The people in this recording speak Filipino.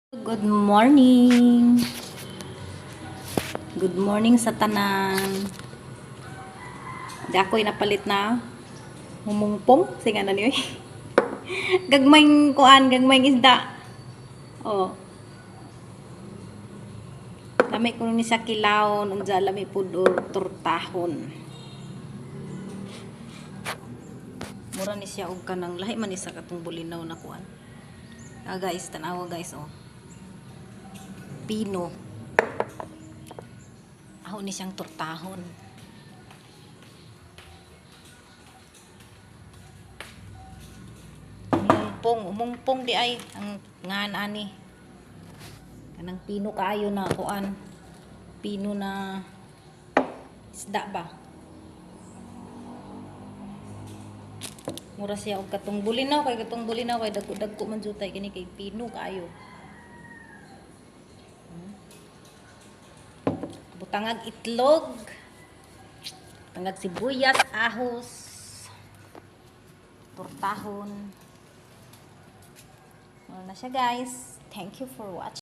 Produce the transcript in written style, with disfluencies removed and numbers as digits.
Good morning. Good morning sa tanan. Dakoy napalit na mumungpong singa na niyo. Gagmayng kuan, gagmayng isda. Oh. Lami ko ni sa kilawon, unsa lami pud tortahon. Mura ni siya og kanang lahi man ni sa katong bulinaw na kuan. Guys, tanawa guys oh. Pino. Aho ni siyang tortahon. Umungpong di ay ang ngan ani. Kanang pino kaayo na kuan. Pino na isda ba? Mura siya og katong bulinaw kay dagko man jutay kini kay pino kaayo. Butangag itlog. Butangag sibuyas, ahos. Tortahon. Ano na siya guys. Thank you for watching.